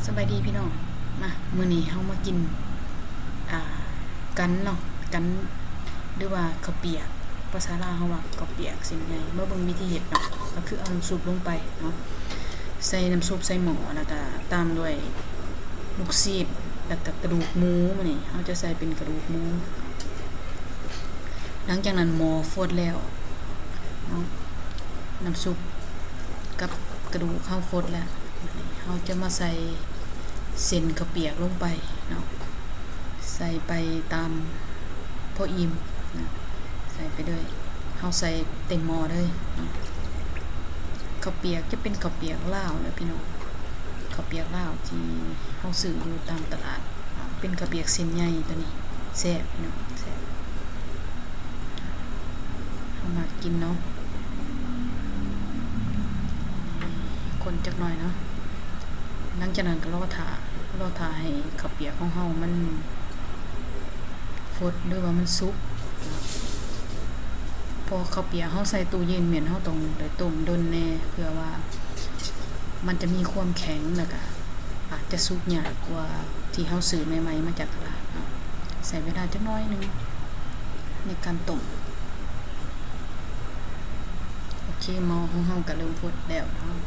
สบายดีพี่น้องมามื้อนี้เฮามากินอ่ากันเนาะกันหรือว่าข้าวเปียกภาษาลาวเฮาว่าข้าวเปียกสิ่งใหญ่เมื่อเบิ่งวิธีเฮ็ดเนาะก็คือเอาน้ำซุปลงไปเนาะใส่น้ำซุปใส่หม้อแล้วก็ตามด้วยลูกชีสแล้วก็กระดูกหมูมื้อนี้เฮาจะใส่เป็นกระดูกหมูหลังจากนั้นหม้อฟดแล้วเนาะน้ำซุปกับกระดูกเฮาฟดแล้วเฮาจะมาใส่เส้นข้าวเปียกลงไปเนาะใส่ไปตามพออิ่มนะใส่ไปเลยเฮาใส่เต็มหม้อเลยเนาะข้าวเปียกจะเป็นข้าวเปียกลาวเด้อพี่น้องข้าวเปียกลาวที่เฮาซื้ออยู่ตามตลาดเป็นข้าวเปียกเส้นใหญ่ตัวนี้แซ่บพี่น้องแซ่บเฮามากินเนาะคนจักหน่อยเนาะหลังจากนั้นก็รอท่าให้ข้าวเปียกของเฮามันฟดหรือว่ามันสุกพอข้าวเปียกเฮาใส่ตู้เย็นเหม็นเฮาต้องได้ต้มดนแน่เพื่อว่ามันจะมีความแข็งแล้วก็อาจจะสุกยากกว่าที่เฮาซื้อใหม่ๆมาจากตลาดเนาะใส่เวลาจักหน่อยนึงในการต้มโอเคหม้อของเฮาก็เริ่มฟดแล้วเนาะ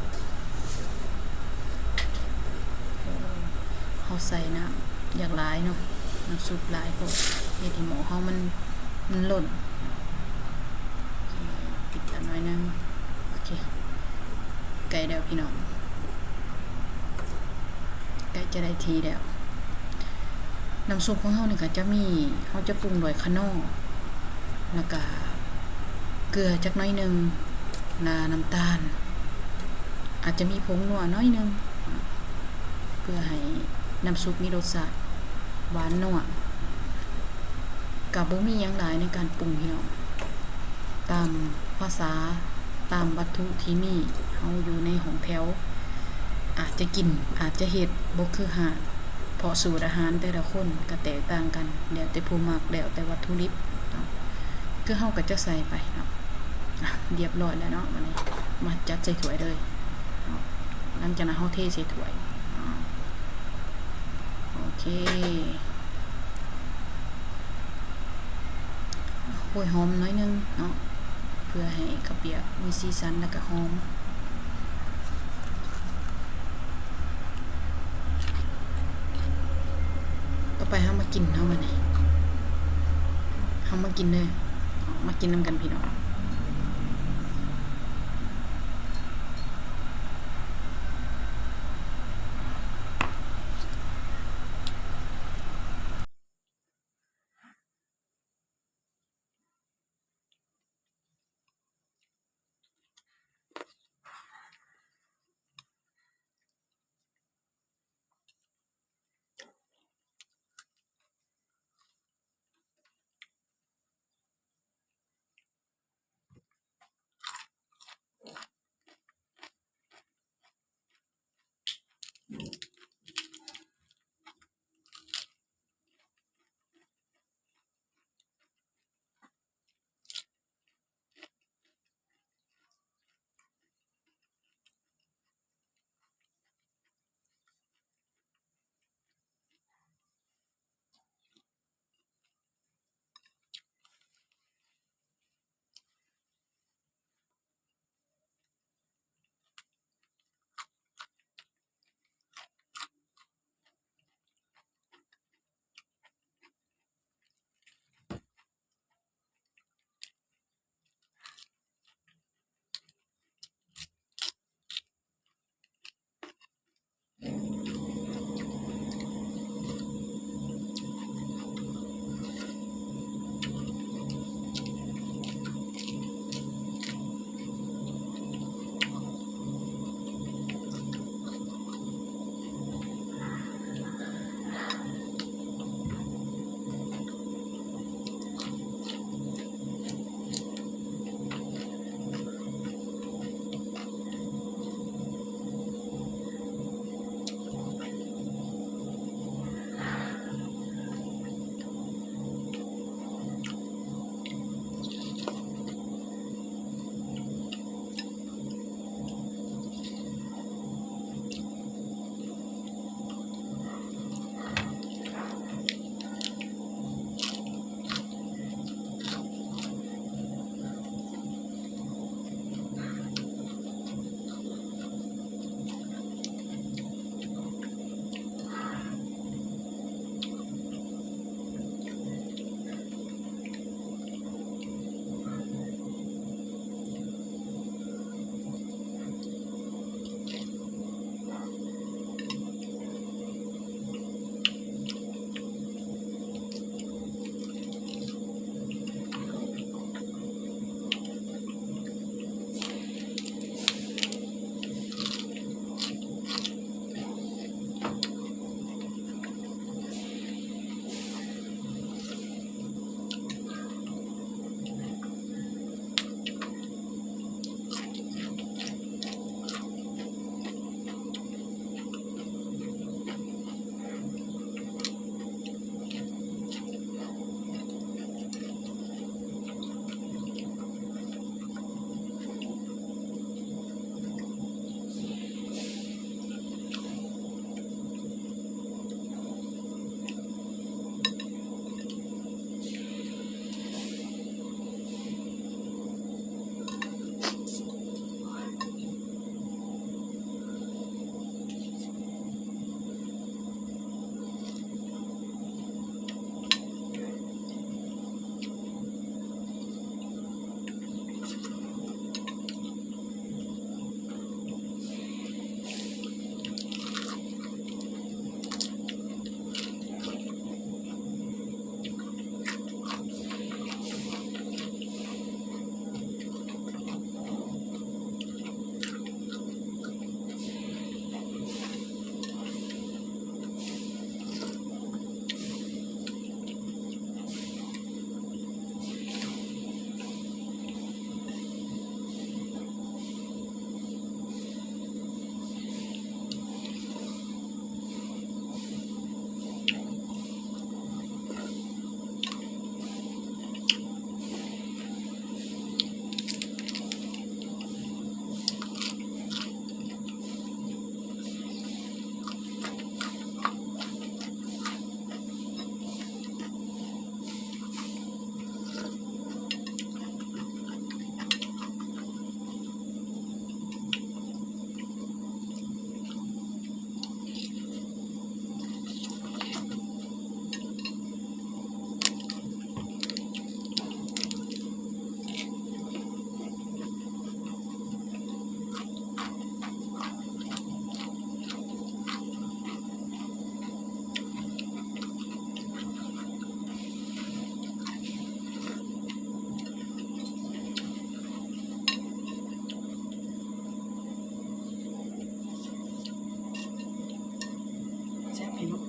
เฮาใส่น้ำอย่างหลายเนาะน้ำซุปหลายโพดเฮ็ดให้หม้อเฮามันล้นปิดตาหน่อยนึงโอเคไก่แล้วพี่น้องใกล้จะได้ทีแล้วน้ำซุปของเฮานี่ก็จะมีเฮาจะปรุงด้วยคะน้อแล้วก็เกลือจักหน่อยนึงน้ำตาลอาจจะมีผงนัวน้อยนึงเพื่อให้น้ำซุปมีรสชาติหวานนัวก็บ่มีหยังหลายในการปรุงพี่น้องตามภาษาตามวัตถุที่มีเฮาอยู่ในห้องแถวอาจจะกินอาจจะเฮ็ดบ่คือหาเพราะสูตรอาหารแต่ละคนก็แตกต่างกันแล้วแต่ผู้มักแล้วแต่วัตถุดิบเนาะคือเฮาก็จะใส่ไปเนาะเรียบร้อยแล้วเนาะวันนี้มาจัดใส่ถ้วยเลยเนาะหลังจากนั้นเฮาเทใส่ถ้วยโอเคโอ้ยหอมน้อยนึงเนาะเพื่อให้ข้าวเปียกมีสีสันแล้วก็หอมต่อไปเฮามากินเฮามานี่เฮามากินเลยมากินนำกันพี่น้อง พี่น้อง